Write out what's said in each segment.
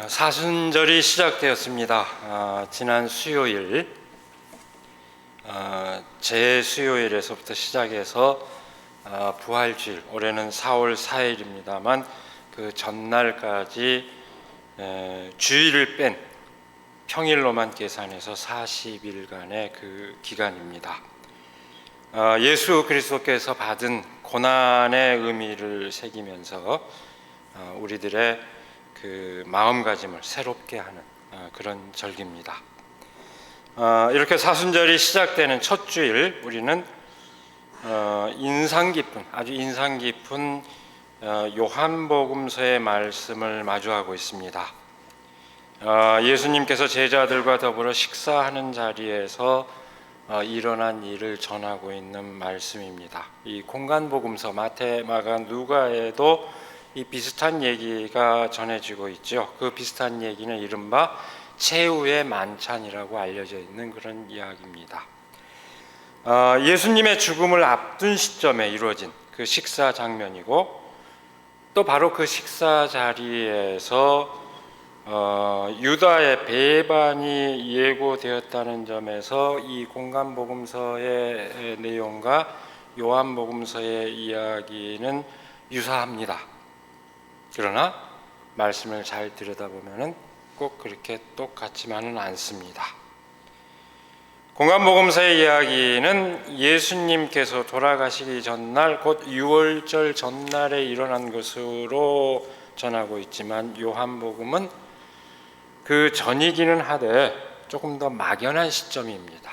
사순절이 시작되었습니다. 지난 수요일 제수요일에서부터 시작해서 부활주일, 올해는 4월 4일입니다만 그 전날까지 주일을 뺀 평일로만 계산해서 40일간의 그 기간입니다. 예수 그리스도께서 받은 고난의 의미를 새기면서 우리들의 그 마음가짐을 새롭게 하는 그런 절기입니다. 이렇게 사순절이 시작되는 첫 주일, 우리는 아주 인상 깊은 요한복음서의 말씀을 마주하고 있습니다. 예수님께서 제자들과 더불어 식사하는 자리에서 일어난 일을 전하고 있는 말씀입니다. 이 공간복음서 마태, 마가, 누가에도 이 비슷한 얘기가 전해지고 있죠. 그 비슷한 얘기는 이른바 최후의 만찬이라고 알려져 있는 그런 이야기입니다. 예수님의 죽음을 앞둔 시점에 이루어진 그 식사 장면이고, 또 바로 그 식사 자리에서 유다의 배반이 예고되었다는 점에서 이 공간복음서의 내용과 요한복음서의 이야기는 유사합니다. 그러나 말씀을 잘 들여다보면 꼭 그렇게 똑같지만은 않습니다. 공간복음서의 이야기는 예수님께서 돌아가시기 전날, 곧 유월절 전날에 일어난 것으로 전하고 있지만, 요한복음은 그 전이기는 하되 조금 더 막연한 시점입니다.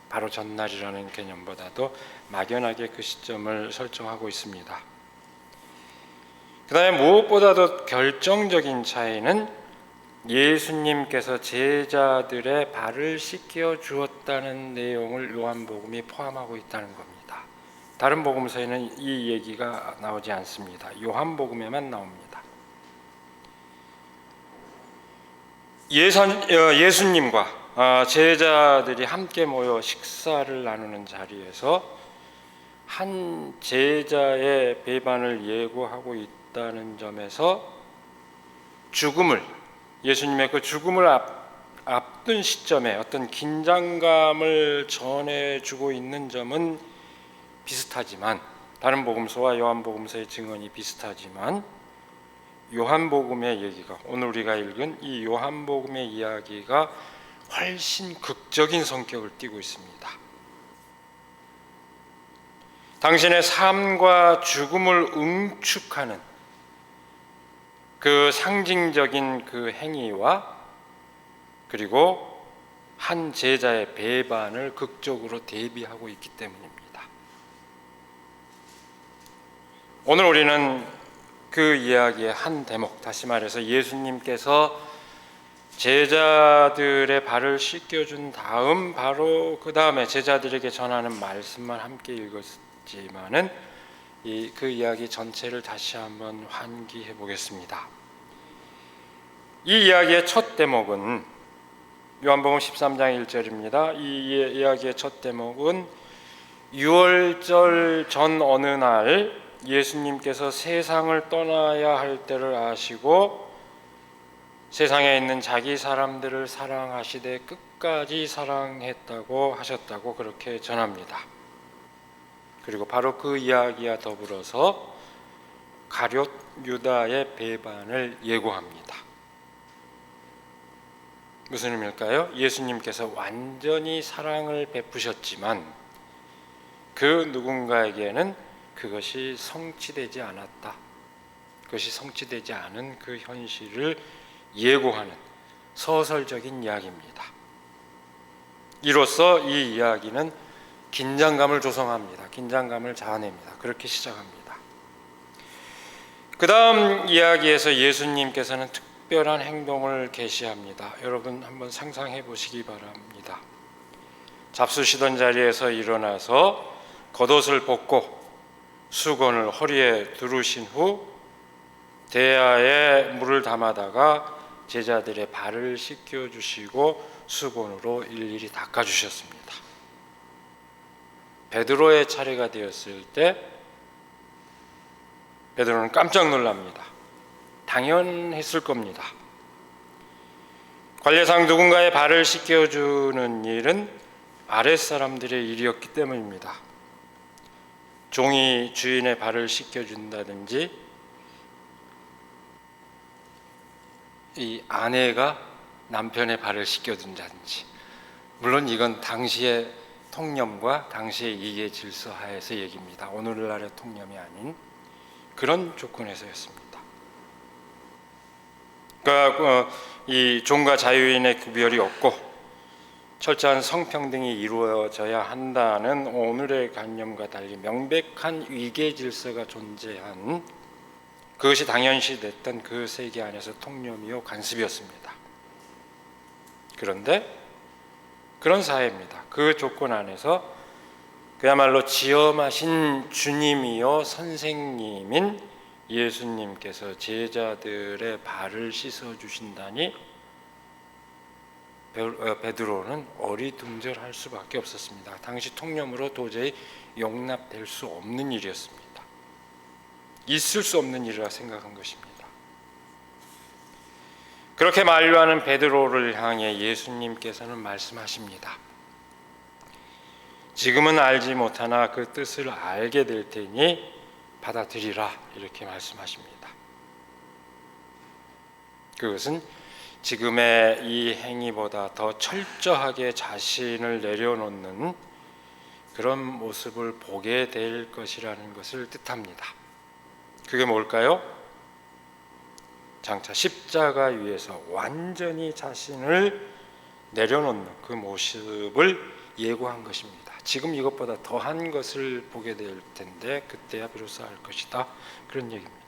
바로 전날이라는 개념보다도 막연하게 그 시점을 설정하고 있습니다. 그 다음에 무엇보다도 결정적인 차이는 예수님께서 제자들의 발을 씻겨 주었다는 내용을 요한복음이 포함하고 있다는 겁니다. 다른 복음서에는 이 얘기가 나오지 않습니다. 요한복음에만 나옵니다. 예수님과 제자들이 함께 모여 식사를 나누는 자리에서 한 제자의 배반을 예고하고 있다는 점에서 예수님의 그 죽음을 앞둔 시점에 어떤 긴장감을 전해주고 있는 점은 비슷하지만, 다른 복음서와 요한복음서의 증언이 비슷하지만, 요한복음의 얘기가, 오늘 우리가 읽은 이 요한복음의 이야기가 훨씬 극적인 성격을 띠고 있습니다. 당신의 삶과 죽음을 응축하는 그 상징적인 그 행위와, 그리고 한 제자의 배반을 극적으로 대비하고 있기 때문입니다. 오늘 우리는 그 이야기의 한 대목, 다시 말해서 예수님께서 제자들의 발을 씻겨준 다음, 바로 그 다음에 제자들에게 전하는 말씀만 함께 읽었지만은 그 이야기 전체를 다시 한번 환기해 보겠습니다. 이 이야기의 첫 대목은 요한복음 13장 1절입니다. 이 이야기의 첫 대목은 유월절 전 어느 날 예수님께서 세상을 떠나야 할 때를 아시고 세상에 있는 자기 사람들을 사랑하시되 끝까지 사랑했다고 하셨다고 그렇게 전합니다. 그리고 바로 그 이야기와 더불어서 가룟 유다의 배반을 예고합니다. 무슨 의미일까요? 예수님께서 완전히 사랑을 베푸셨지만 그 누군가에게는 그것이 성취되지 않았다. 그것이 성취되지 않은 그 현실을 예고하는 서설적인 이야기입니다. 이로써 이 이야기는 긴장감을 조성합니다. 긴장감을 자아냅니다. 그렇게 시작합니다. 그 다음 이야기에서 예수님께서는 특별한 행동을 계시합니다. 여러분 한번 상상해 보시기 바랍니다. 잡수시던 자리에서 일어나서 겉옷을 벗고 수건을 허리에 두르신 후 대야에 물을 담아다가 제자들의 발을 씻겨주시고 수건으로 일일이 닦아주셨습니다. 베드로의 차례가 되었을 때 베드로는 깜짝 놀랍니다. 당연했을 겁니다. 관례상 누군가의 발을 씻겨주는 일은 아랫사람들의 일이었기 때문입니다. 종이 주인의 발을 씻겨준다든지 이 아내가 남편의 발을 씻겨준다든지, 물론 이건 당시의 통념과 당시의 이해 질서 하에서 얘기입니다. 오늘날의 통념이 아닌 그런 조건에서였습니다. 그러니까 이 종과 자유인의 구별이 없고 철저한 성평등이 이루어져야 한다는 오늘의 관념과 달리 명백한 위계 질서가 존재한, 그것이 당연시됐던 그 세계 안에서 통념이요 관습이었습니다. 그런데 그런 사회입니다. 그 조건 안에서 그야말로 지엄하신 주님이요 선생님인 예수님께서 제자들의 발을 씻어 주신다니 베드로는 어리둥절할 수밖에 없었습니다. 당시 통념으로 도저히 용납될 수 없는 일이었습니다. 있을 수 없는 일이라 생각한 것입니다. 그렇게 만류하는 베드로를 향해 예수님께서는 말씀하십니다. 지금은 알지 못하나 그 뜻을 알게 될 테니 받아들이라, 이렇게 말씀하십니다. 그것은 지금의 이 행위보다 더 철저하게 자신을 내려놓는 그런 모습을 보게 될 것이라는 것을 뜻합니다. 그게 뭘까요? 장차 십자가 위에서 완전히 자신을 내려놓는 그 모습을 예고한 것입니다. 지금 이것보다 더한 것을 보게 될 텐데 그때야 비로소 알 것이다, 그런 얘기입니다.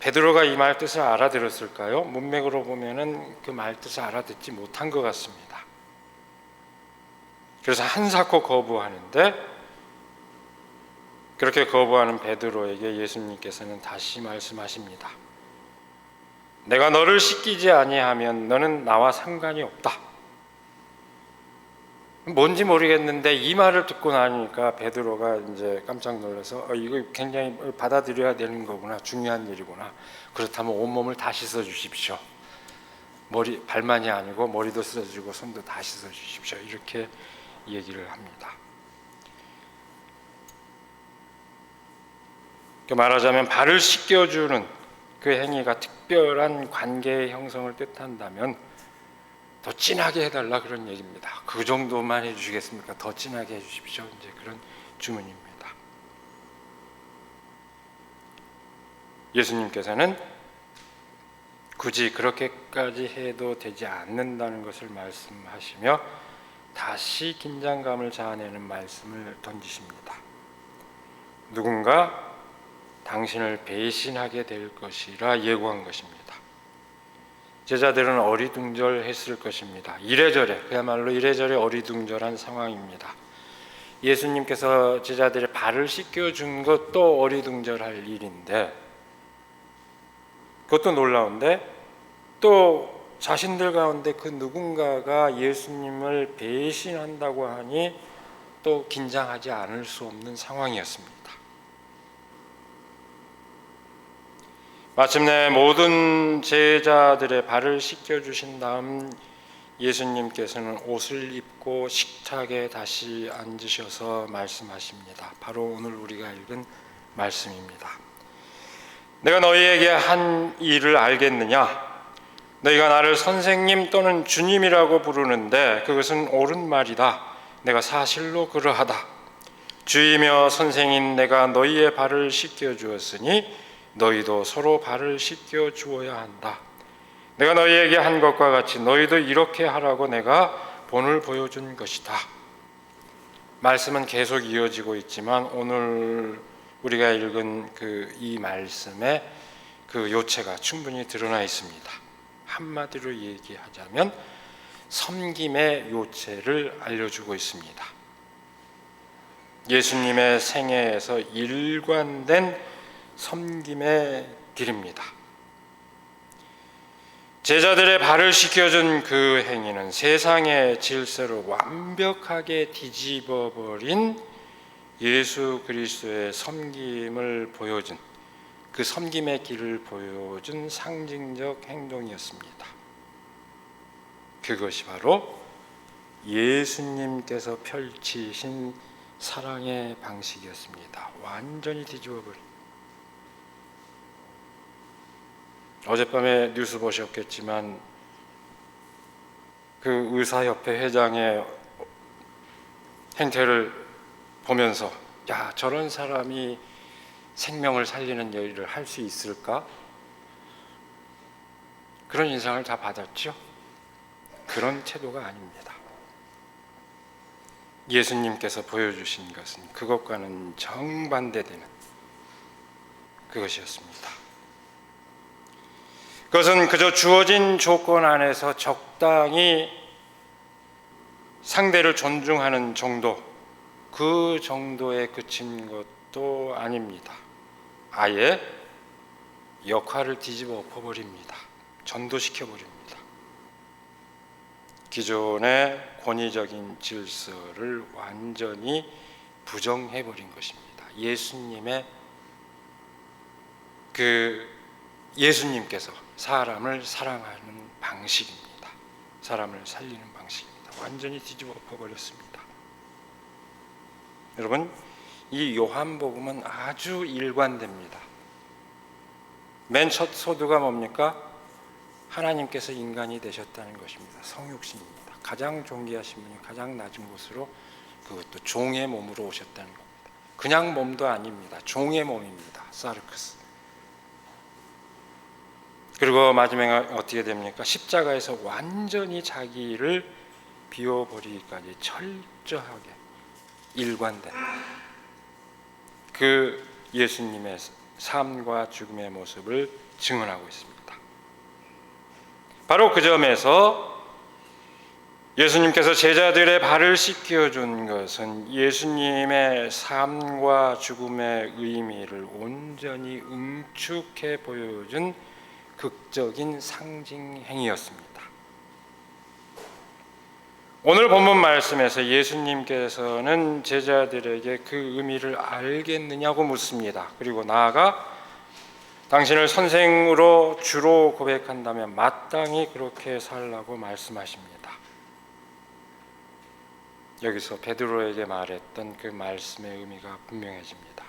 베드로가 이 말 뜻을 알아들었을까요? 문맥으로 보면은 그 말 뜻을 알아듣지 못한 것 같습니다. 그래서 한사코 거부하는데, 그렇게 거부하는 베드로에게 예수님께서는 다시 말씀하십니다. 내가 너를 씻기지 아니하면 너는 나와 상관이 없다. 뭔지 모르겠는데 이 말을 듣고 나니까 베드로가 이제 깜짝 놀라서 이거 굉장히 받아들여야 되는 거구나, 중요한 일이구나. 그렇다면 온몸을 다 씻어 주십시오. 발만이 아니고 머리도 씻어주고 손도 다 씻어 주십시오. 이렇게 얘기를 합니다. 말하자면 발을 씻겨주는 그 행위가 특별한 관계의 형성을 뜻한다면 더 진하게 해달라, 그런 얘기입니다. 그 정도만 해주시겠습니까? 더 진하게 해주십시오. 이제 그런 주문입니다. 예수님께서는 굳이 그렇게까지 해도 되지 않는다는 것을 말씀하시며 다시 긴장감을 자아내는 말씀을 던지십니다. 누군가 당신을 배신하게 될 것이라 예고한 것입니다. 제자들은 어리둥절했을 것입니다. 그야말로 이래저래 어리둥절한 상황입니다. 예수님께서 제자들의 발을 씻겨준 것도 어리둥절할 일인데, 그것도 놀라운데, 또 자신들 가운데 그 누군가가 예수님을 배신한다고 하니 또 긴장하지 않을 수 없는 상황이었습니다. 마침내 모든 제자들의 발을 씻겨주신 다음 예수님께서는 옷을 입고 식탁에 다시 앉으셔서 말씀하십니다. 바로 오늘 우리가 읽은 말씀입니다. 내가 너희에게 한 일을 알겠느냐? 너희가 나를 선생님 또는 주님이라고 부르는데 그것은 옳은 말이다. 내가 사실로 그러하다. 주이며 선생인 내가 너희의 발을 씻겨주었으니 너희도 서로 발을 씻겨 주어야 한다. 내가 너희에게 한 것과 같이 너희도 이렇게 하라고 내가 본을 보여준 것이다. 말씀은 계속 이어지고 있지만 오늘 우리가 읽은 이 말씀에 그 요체가 충분히 드러나 있습니다. 한마디로 얘기하자면 섬김의 요체를 알려주고 있습니다. 예수님의 생애에서 일관된 섬김의 길입니다. 제자들의 발을 씻겨준 그 행위는 세상의 질서를 완벽하게 뒤집어버린 예수 그리스도의 섬김을 보여준, 그 섬김의 길을 보여준 상징적 행동이었습니다. 그것이 바로 예수님께서 펼치신 사랑의 방식이었습니다. 완전히 뒤집어버린. 어젯밤에 뉴스 보셨겠지만 그 의사협회 회장의 행태를 보면서 야, 저런 사람이 생명을 살리는 일을 할 수 있을까? 그런 인상을 다 받았죠. 그런 태도가 아닙니다. 예수님께서 보여주신 것은 그것과는 정반대되는 그것이었습니다. 그것은 그저 주어진 조건 안에서 적당히 상대를 존중하는 정도, 그 정도에 그친 것도 아닙니다. 아예 역할을 뒤집어 엎어버립니다. 전도시켜버립니다. 기존의 권위적인 질서를 완전히 부정해버린 것입니다. 예수님께서 사람을 사랑하는 방식입니다. 사람을 살리는 방식입니다. 완전히 뒤집어 엎어버렸습니다. 여러분, 이 요한복음은 아주 일관됩니다. 맨 첫 소두가 뭡니까? 하나님께서 인간이 되셨다는 것입니다. 성육신입니다. 가장 존귀하신 분이 가장 낮은 곳으로, 그것도 종의 몸으로 오셨다는 겁니다. 그냥 몸도 아닙니다. 종의 몸입니다. 사르크스. 그리고 마지막에 어떻게 됩니까? 십자가에서 완전히 자기를 비워버리기까지 철저하게 일관된 그 예수님의 삶과 죽음의 모습을 증언하고 있습니다. 바로 그 점에서 예수님께서 제자들의 발을 씻겨준 것은 예수님의 삶과 죽음의 의미를 온전히 응축해 보여준 극적인 상징 행위였습니다. 오늘 본문 말씀에서 예수님께서는 제자들에게 그 의미를 알겠느냐고 묻습니다. 그리고 나아가 당신을 선생으로 주로 고백한다면 마땅히 그렇게 살라고 말씀하십니다. 여기서 베드로에게 말했던 그 말씀의 의미가 분명해집니다.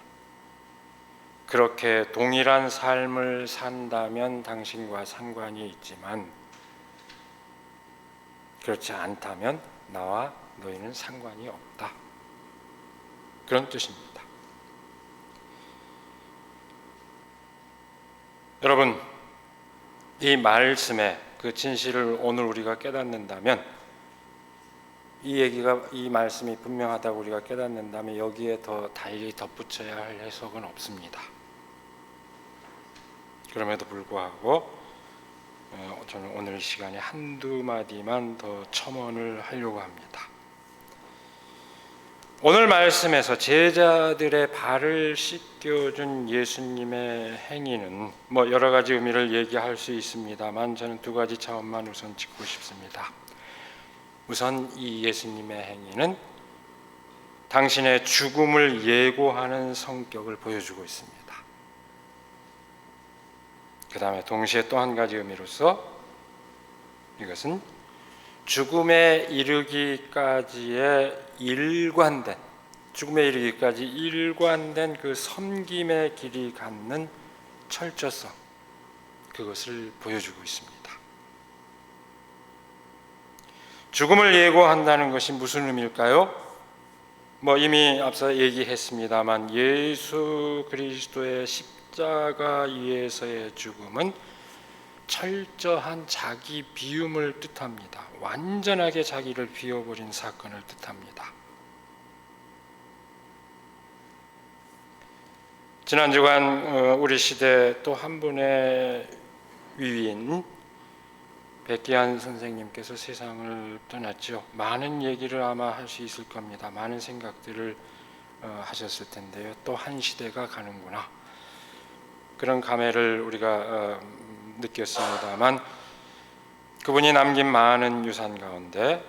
그렇게 동일한 삶을 산다면 당신과 상관이 있지만 그렇지 않다면 나와 너희는 상관이 없다. 그런 뜻입니다. 여러분, 이 말씀의 그 진실을 오늘 우리가 깨닫는다면, 이 말씀이 분명하다고 우리가 깨닫는다면 여기에 더 달리 덧붙여야 할 해석은 없습니다. 그럼에도 불구하고 저는 오늘 시간에 한두 마디만 더 첨언을 하려고 합니다. 오늘 말씀에서 제자들의 발을 씻겨준 예수님의 행위는 여러 가지 의미를 얘기할 수 있습니다만 저는 두 가지 차원만 우선 짚고 싶습니다. 우선 이 예수님의 행위는 당신의 죽음을 예고하는 성격을 보여주고 있습니다. 그 다음에 동시에 또 한 가지 의미로서 이것은 죽음에 이르기까지의 일관된 그 섬김의 길이 갖는 철저성, 그것을 보여주고 있습니다. 죽음을 예고한다는 것이 무슨 의미일까요? 이미 앞서 얘기했습니다만 예수 그리스도의 십자가 위에서의 죽음은 철저한 자기 비움을 뜻합니다. 완전하게 자기를 비워버린 사건을 뜻합니다. 지난 주간 우리 시대 또 한 분의 위인 백기환 선생님께서 세상을 떠났죠. 많은 얘기를 아마 할 수 있을 겁니다. 많은 생각들을 하셨을 텐데요. 또 한 시대가 가는구나, 그런 감회를 우리가 느꼈습니다만, 그분이 남긴 많은 유산 가운데,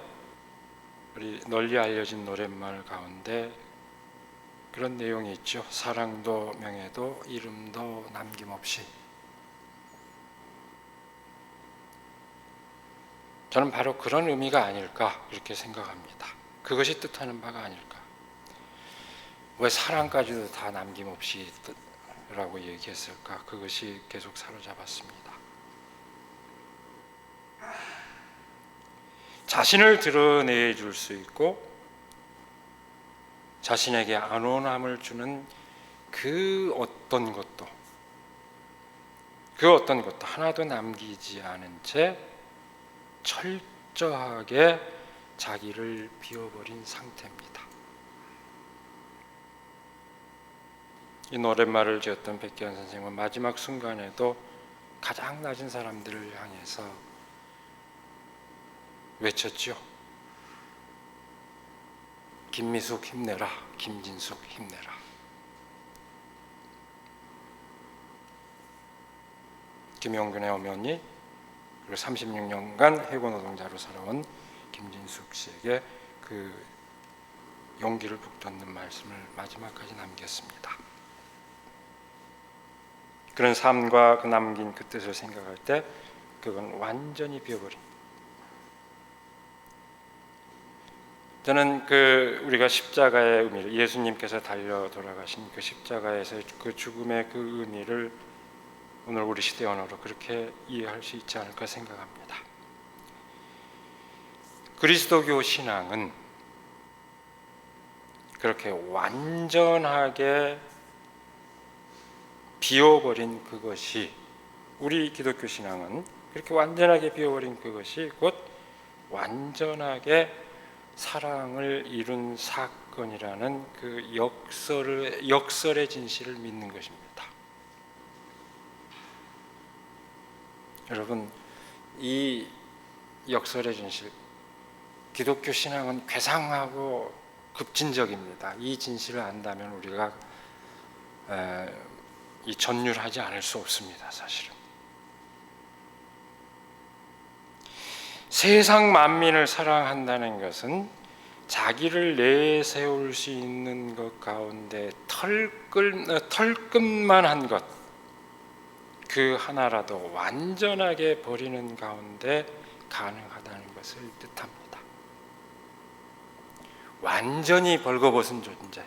우리 널리 알려진 노랫말 가운데 그런 내용이 있죠. 사랑도 명예도 이름도 남김없이. 저는 바로 그런 의미가 아닐까 그렇게 생각합니다. 그것이 뜻하는 바가 아닐까. 왜 사랑까지도 다 남김없이 라고 얘기했을까? 그것이 계속 사로잡았습니다. 자신을 드러내줄 수 있고 자신에게 안온함을 주는 그 어떤 것도 하나도 남기지 않은 채 철저하게 자기를 비워버린 상태입니다. 이 노랫말을 지었던 백기환 선생님은 마지막 순간에도 가장 낮은 사람들을 향해서 외쳤죠. 김미숙 힘내라, 김진숙 힘내라. 김용균의 어머니, 그리고 36년간 해고 노동자로 살아온 김진숙 씨에게 그 용기를 북돋는 말씀을 마지막까지 남겼습니다. 그런 삶과 그 남긴 그 뜻을 생각할 때 그건 완전히 비어버린. 저는 우리가 십자가의 의미를, 예수님께서 달려 돌아가신 그 십자가에서 그 죽음의 그 의미를 오늘 우리 시대 언어로 그렇게 이해할 수 있지 않을까 생각합니다. 그리스도교 신앙은 그렇게 완전하게 비워버린 그것이, 우리 기독교 신앙은 그렇게 완전하게 비워버린 그것이 곧 완전하게 사랑을 이룬 사건이라는 그 역설의 진실을 믿는 것입니다. 여러분, 이 역설의 진실, 기독교 신앙은 괴상하고 급진적입니다. 이 진실을 안다면 우리가 이 전율하지 않을 수 없습니다. 사실은 세상 만민을 사랑한다는 것은 자기를 내세울 수 있는 것 가운데 털끝만한 것, 그 하나라도 완전하게 버리는 가운데 가능하다는 것을 뜻합니다. 완전히 벌거벗은 존재,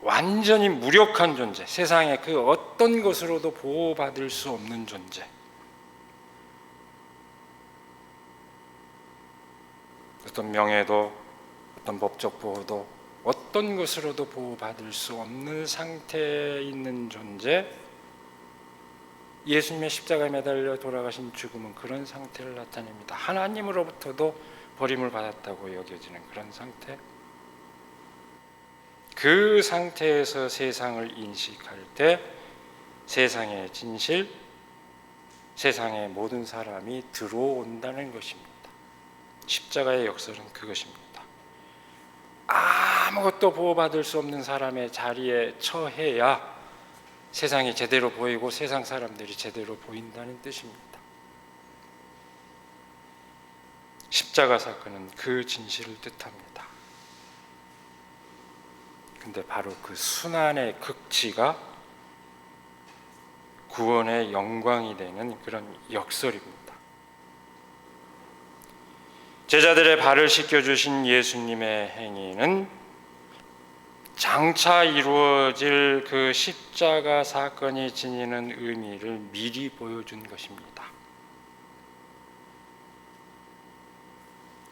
완전히 무력한 존재, 세상의 그 어떤 것으로도 보호받을 수 없는 존재, 어떤 명예도 어떤 법적 보호도 어떤 것으로도 보호받을 수 없는 상태에 있는 존재, 예수님의 십자가에 매달려 돌아가신 죽음은 그런 상태를 나타냅니다. 하나님으로부터도 버림을 받았다고 여겨지는 그런 상태, 그 상태에서 세상을 인식할 때 세상의 진실, 세상의 모든 사람이 들어온다는 것입니다. 십자가의 역설은 그것입니다. 아무것도 보호받을 수 없는 사람의 자리에 처해야 세상이 제대로 보이고 세상 사람들이 제대로 보인다는 뜻입니다. 십자가 사건은 그 진실을 뜻합니다. 근데 바로 그 순환의 극치가 구원의 영광이 되는 그런 역설입니다. 제자들의 발을 씻겨주신 예수님의 행위는 장차 이루어질 그 십자가 사건이 지니는 의미를 미리 보여준 것입니다.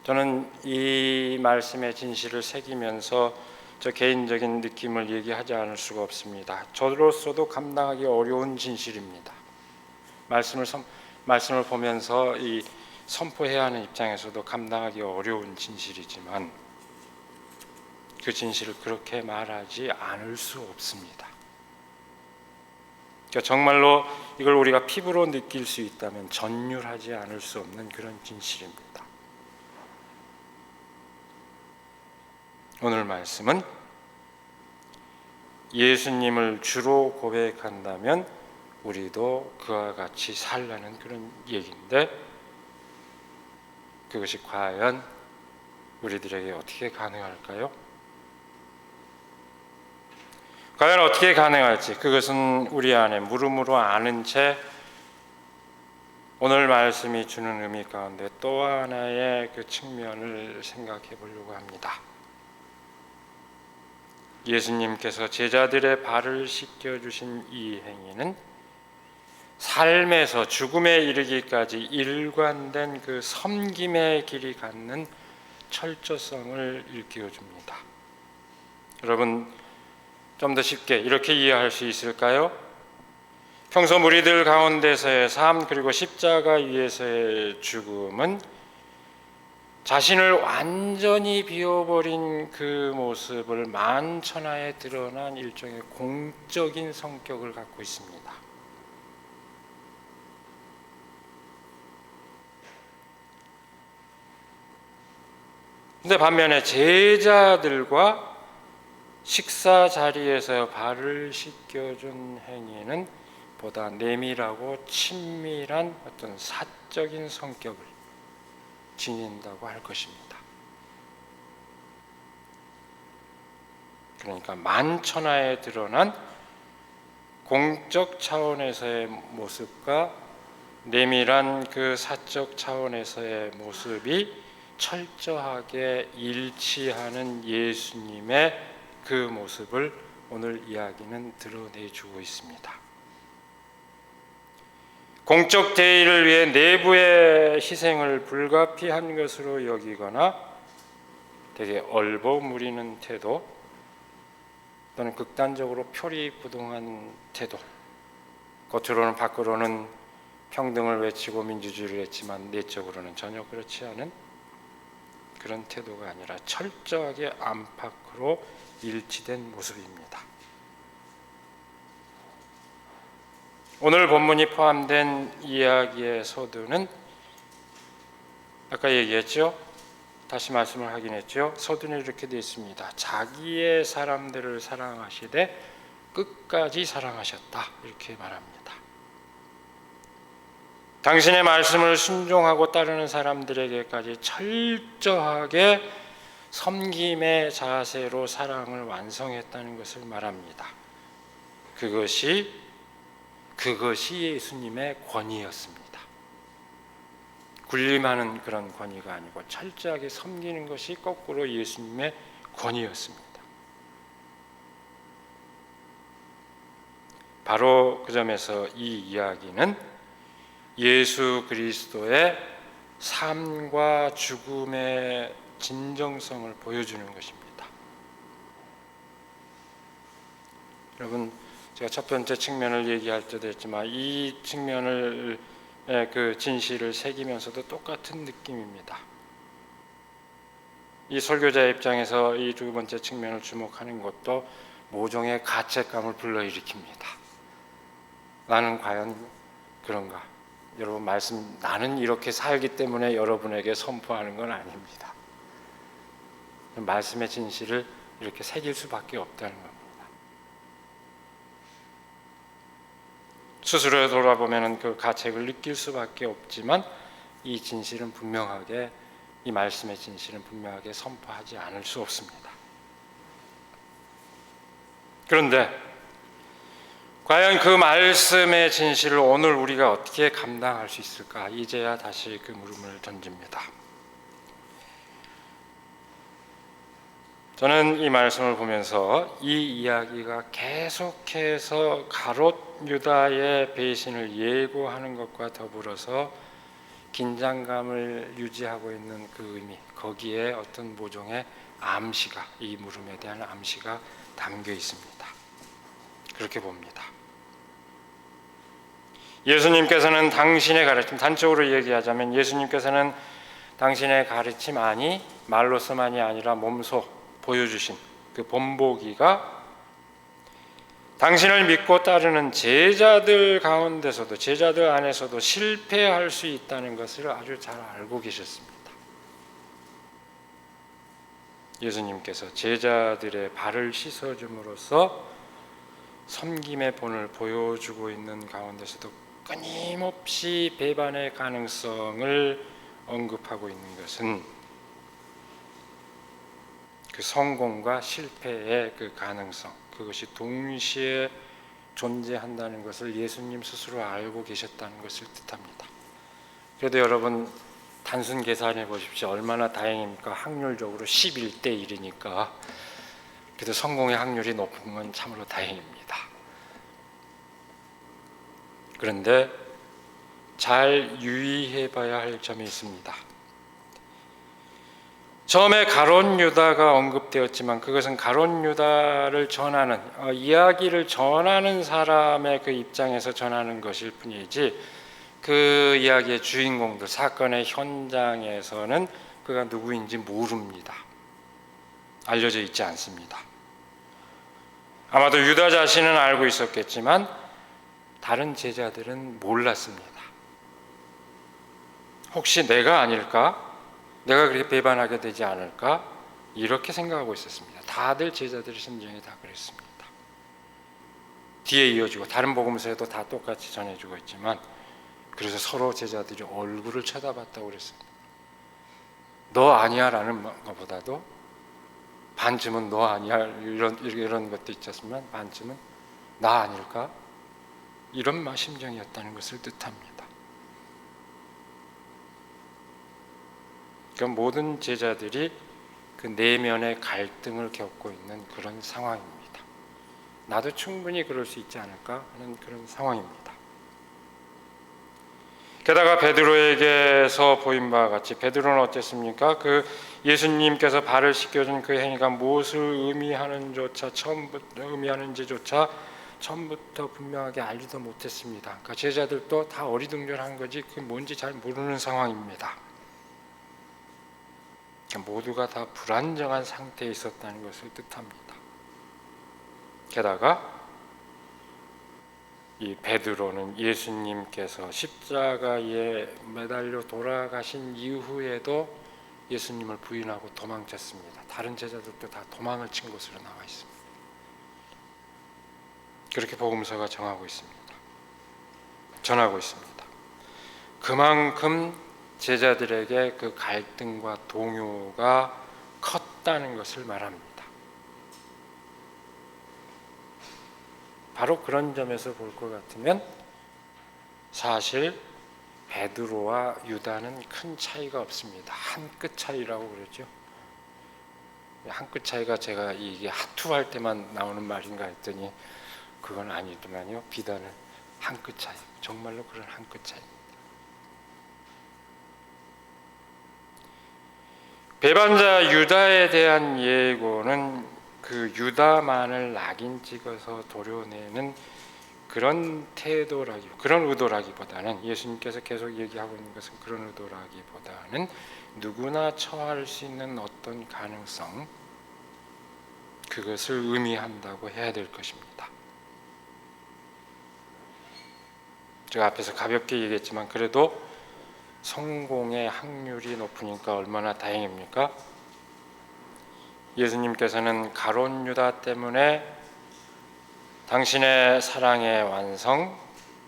저는 이 말씀의 진실을 새기면서 저 개인적인 느낌을 얘기하지 않을 수가 없습니다. 저로서도 감당하기 어려운 진실입니다. 말씀을 보면서 이 선포해야 하는 입장에서도 감당하기 어려운 진실이지만 그 진실을 그렇게 말하지 않을 수 없습니다. 그러니까 정말로 이걸 우리가 피부로 느낄 수 있다면 전율하지 않을 수 없는 그런 진실입니다. 오늘 말씀은 예수님을 주로 고백한다면 우리도 그와 같이 살라는 그런 얘기인데, 그것이 과연 우리들에게 어떻게 가능할까요? 과연 어떻게 가능할지, 그것은 우리 안에 물음으로 아는 채 오늘 말씀이 주는 의미 가운데 또 하나의 그 측면을 생각해 보려고 합니다. 예수님께서 제자들의 발을 씻겨주신 이 행위는 삶에서 죽음에 이르기까지 일관된 그 섬김의 길이 갖는 철저성을 일깨워줍니다. 여러분, 좀 더 쉽게 이렇게 이해할 수 있을까요? 평소 무리들 가운데서의 삶, 그리고 십자가 위에서의 죽음은 자신을 완전히 비워버린 그 모습을 만천하에 드러난 일종의 공적인 성격을 갖고 있습니다. 근데 반면에 제자들과 식사 자리에서 발을 씻겨준 행위는 보다 내밀하고 친밀한 어떤 사적인 성격을 지닌다고 할 것입니다. 그러니까 만천하에 드러난 공적 차원에서의 모습과 내밀한 그 사적 차원에서의 모습이 철저하게 일치하는 예수님의 그 모습을 오늘 이야기는 드러내주고 있습니다. 공적 대의를 위해 내부의 희생을 불가피한 것으로 여기거나 되게 얼버무리는 태도 또는 극단적으로 표리부동한 태도, 겉으로는 밖으로는 평등을 외치고 민주주의를 했지만 내적으로는 전혀 그렇지 않은 그런 태도가 아니라 철저하게 안팎으로 일치된 모습입니다. 오늘 본문이 포함된 이야기의 서두는 아까 얘기했죠? 다시 말씀을 하긴 했죠. 서두는 이렇게 되어 있습니다. 자기의 사람들을 사랑하시되 끝까지 사랑하셨다, 이렇게 말합니다. 당신의 말씀을 순종하고 따르는 사람들에게까지 철저하게 섬김의 자세로 사랑을 완성했다는 것을 말합니다. 그것이 예수님의 권위였습니다. 군림하는 그런 권위가 아니고 철저하게 섬기는 것이 거꾸로 예수님의 권위였습니다. 바로 그 점에서 이 이야기는 예수 그리스도의 삶과 죽음의 진정성을 보여주는 것입니다. 여러분, 제가 첫 번째 측면을 얘기할 때도 했지만 이 측면을 그 진실을 새기면서도 똑같은 느낌입니다. 이 설교자의 입장에서 이 두 번째 측면을 주목하는 것도 모종의 가책감을 불러일으킵니다. 나는 과연 그런가? 여러분, 나는 이렇게 살기 때문에 여러분에게 선포하는 건 아닙니다. 말씀의 진실을 이렇게 새길 수밖에 없다는 겁니다. 스스로 돌아보면 그 가책을 느낄 수밖에 없지만 이 진실은 분명하게, 이 말씀의 진실은 분명하게 선포하지 않을 수 없습니다. 그런데 과연 그 말씀의 진실을 오늘 우리가 어떻게 감당할 수 있을까? 이제야 다시 그 물음을 던집니다. 저는 이 말씀을 보면서 이 이야기가 계속해서 가롯 유다의 배신을 예고하는 것과 더불어서 긴장감을 유지하고 있는 그 의미, 거기에 어떤 모종의 암시가, 이 물음에 대한 암시가 담겨 있습니다. 그렇게 봅니다. 예수님께서는 당신의 가르침, 단적으로 얘기하자면 예수님께서는 당신의 가르침 안이 말로서만이 아니라 몸소 보여주신 그 본보기가 당신을 믿고 따르는 제자들 가운데서도, 제자들 안에서도 실패할 수 있다는 것을 아주 잘 알고 계셨습니다. 예수님께서 제자들의 발을 씻어줌으로써 섬김의 본을 보여주고 있는 가운데서도 끊임없이 배반의 가능성을 언급하고 있는 것은 그 성공과 실패의 그 가능성, 그것이 동시에 존재한다는 것을 예수님 스스로 알고 계셨다는 것을 뜻합니다. 그래도 여러분 단순 계산해 보십시오. 얼마나 다행입니까? 확률적으로 11대 1이니까 그래도 성공의 확률이 높은 건 참으로 다행입니다. 그런데 잘 유의해 봐야 할 점이 있습니다. 처음에 가룟 유다가 언급되었지만 그것은 가룟 유다를 전하는 이야기를 전하는 사람의 그 입장에서 전하는 것일 뿐이지 그 이야기의 주인공들 사건의 현장에서는 그가 누구인지 모릅니다. 알려져 있지 않습니다. 아마도 유다 자신은 알고 있었겠지만 다른 제자들은 몰랐습니다. 혹시 내가 아닐까? 내가 그렇게 배반하게 되지 않을까? 이렇게 생각하고 있었습니다. 다들 제자들의 심정이 다 그랬습니다. 뒤에 이어지고 다른 복음서에도 다 똑같이 전해주고 있지만 그래서 서로 제자들이 얼굴을 쳐다봤다고 그랬습니다. 너 아니야 라는 것보다도 반쯤은 너 아니야 이런 것도 있었지만 반쯤은 나 아닐까? 이런 심정이었다는 것을 뜻합니다. 그러니까 모든 제자들이 그 내면의 갈등을 겪고 있는 그런 상황입니다. 나도 충분히 그럴 수 있지 않을까 하는 그런 상황입니다. 게다가 베드로에게서 보인 바와 같이 베드로는 어땠습니까? 그 예수님께서 발을 씻겨준 그 행위가 무엇을 의미하는지조차 처음부터 분명하게 알지도 못했습니다. 그러니까 제자들도 다 어리둥절한 거지 그게 뭔지 잘 모르는 상황입니다. 모두가 다 불안정한 상태에 있었다는 것을 뜻합니다. 게다가 이 베드로는 예수님께서 십자가에 매달려 돌아가신 이후에도 예수님을 부인하고 도망쳤습니다. 다른 제자들도 다 도망을 친 것으로 나와 있습니다. 그렇게 복음서가 전하고 있습니다. 그만큼 제자들에게 그 갈등과 동요가 컸다는 것을 말합니다. 바로 그런 점에서 볼 것 같으면 사실 베드로와 유다는 큰 차이가 없습니다. 한 끗 차이라고 그러죠. 한 끗 차이가 제가 이게 하투할 때만 나오는 말인가 했더니 그건 아니더만요. 비단은 한 끗 차이. 정말로 그런 한 끗 차이입니다. 배반자 유다에 대한 예고는 그 유다만을 낙인 찍어서 도려내는 그런 그런 의도라기보다는 예수님께서 계속 얘기하고 있는 것은 그런 의도라기보다는 누구나 처할 수 있는 어떤 가능성 그것을 의미한다고 해야 될 것입니다. 제가 앞에서 가볍게 얘기했지만 그래도 성공의 확률이 높으니까 얼마나 다행입니까? 예수님께서는 가룟 유다 때문에 당신의 사랑의 완성,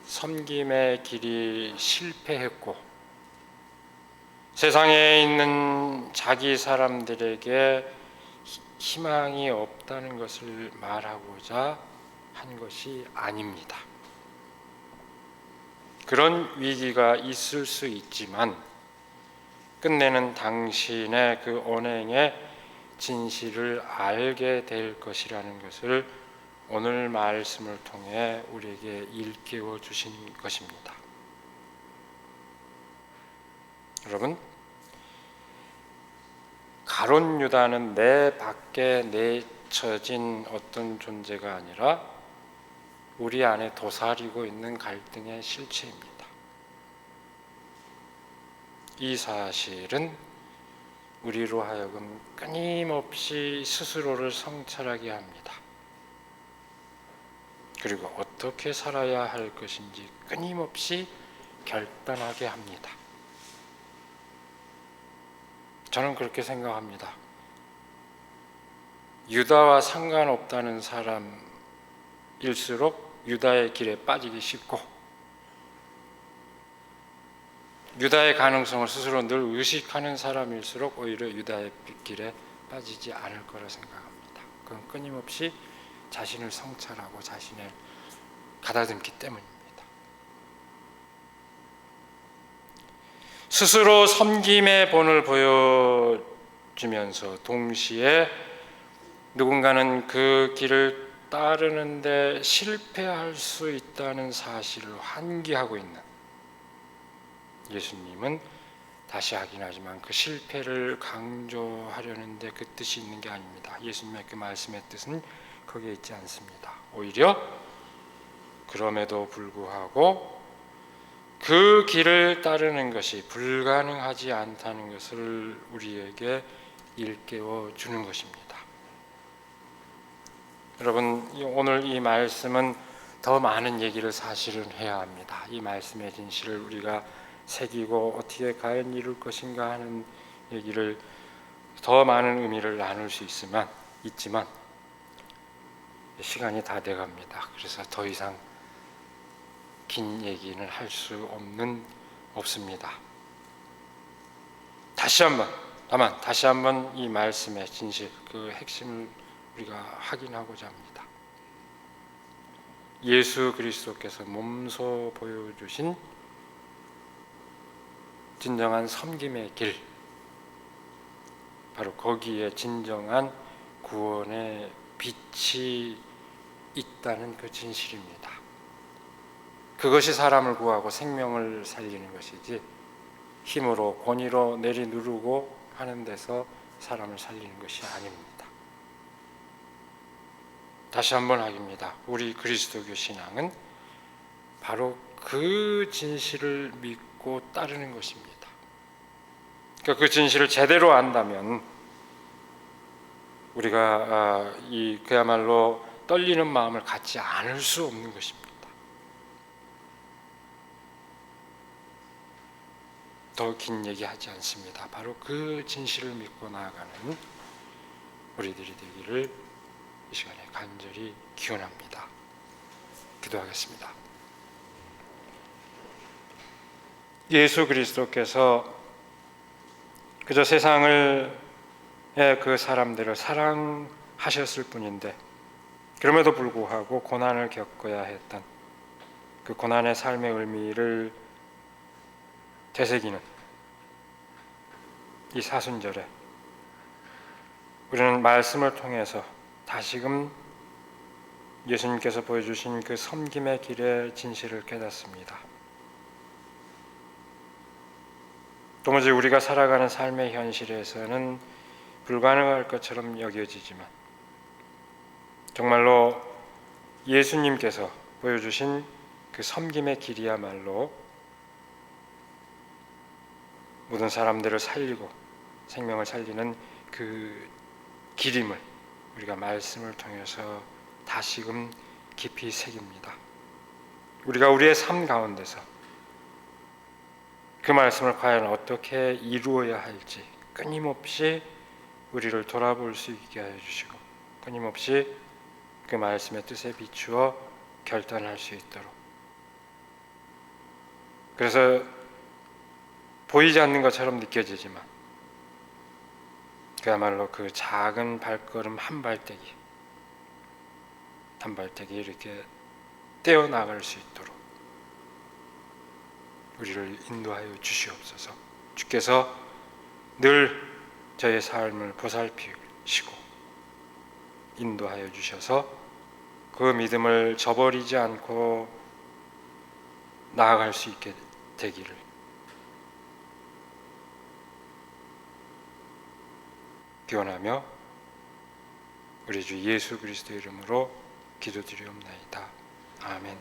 섬김의 길이 실패했고 세상에 있는 자기 사람들에게 희망이 없다는 것을 말하고자 한 것이 아닙니다. 그런 위기가 있을 수 있지만 끝내는 당신의 그 언행의 진실을 알게 될 것이라는 것을 오늘 말씀을 통해 우리에게 일깨워 주신 것입니다. 여러분, 가룟 유다는 내 밖에 내쳐진 어떤 존재가 아니라 우리 안에 도사리고 있는 갈등의 실체입니다. 이 사실은 우리로 하여금 끊임없이 스스로를 성찰하게 합니다. 그리고 어떻게 살아야 할 것인지 끊임없이 결단하게 합니다. 저는 그렇게 생각합니다. 유다와 상관없다는 사람일수록 유다의 길에 빠지기 쉽고 유다의 가능성을 스스로 늘 의식하는 사람일수록 오히려 유다의 길에 빠지지 않을 거라 생각합니다. 그건 끊임없이 자신을 성찰하고 자신을 가다듬기 때문입니다. 스스로 섬김의 본을 보여주면서 동시에 누군가는 그 길을 따르는데 실패할 수 있다는 사실을 환기하고 있는 예수님은 다시 하긴 하지만 그 실패를 강조하려는데 그 뜻이 있는 게 아닙니다. 예수님의 그 말씀의 뜻은 거기에 있지 않습니다. 오히려 그럼에도 불구하고 그 길을 따르는 것이 불가능하지 않다는 것을 우리에게 일깨워 주는 것입니다. 여러분, 오늘 이 말씀은 더 많은 얘기를 사실은 해야 합니다. 이 말씀의 진실을 우리가 새기고 어떻게 과연 이룰 것인가 하는 얘기를 더 많은 의미를 나눌 수 있지만 시간이 다 돼갑니다. 그래서 더 이상 긴 얘기는 할 수 없습니다. 다시 한번 이 말씀의 진실, 그 핵심을 우리가 확인하고자 합니다. 예수 그리스도께서 몸소 보여주신 진정한 섬김의 길, 바로 거기에 진정한 구원의 빛이 있다는 그 진실입니다. 그것이 사람을 구하고 생명을 살리는 것이지 힘으로 권위로 내리누르고 하는 데서 사람을 살리는 것이 아닙니다. 다시 한번 하깁니다. 우리 그리스도교 신앙은 바로 그 진실을 믿고 따르는 것입니다. 그러니까 그 진실을 제대로 안다면 우리가 그야말로 떨리는 마음을 갖지 않을 수 없는 것입니다. 더 긴 얘기하지 않습니다. 바로 그 진실을 믿고 나아가는 우리들이 되기를 이 시간에 간절히 기원합니다. 기도하겠습니다. 예수 그리스도께서 그저 세상을 그 사람들을 사랑하셨을 뿐인데 그럼에도 불구하고 고난을 겪어야 했던 그 고난의 삶의 의미를 되새기는 이 사순절에 우리는 말씀을 통해서 다시금 예수님께서 보여주신 그 섬김의 길의 진실을 깨닫습니다. 도무지 우리가 살아가는 삶의 현실에서는 불가능할 것처럼 여겨지지만 정말로 예수님께서 보여주신 그 섬김의 길이야말로 모든 사람들을 살리고 생명을 살리는 그 길임을 우리가 말씀을 통해서 다시금 깊이 새깁니다. 우리가 우리의 삶 가운데서 그 말씀을 과연 어떻게 이루어야 할지 끊임없이 우리를 돌아볼 수 있게 하여 주시고 끊임없이 그 말씀의 뜻에 비추어 결단할 수 있도록, 그래서 보이지 않는 것처럼 느껴지지만 그야말로 그 작은 발걸음 한 발대기 이렇게 떼어나갈 수 있도록 우리를 인도하여 주시옵소서. 주께서 늘 저의 삶을 보살피시고 인도하여 주셔서 그 믿음을 저버리지 않고 나아갈 수 있게 되기를 기원하며 우리 주 예수 그리스도 이름으로 기도드리옵나이다. 아멘.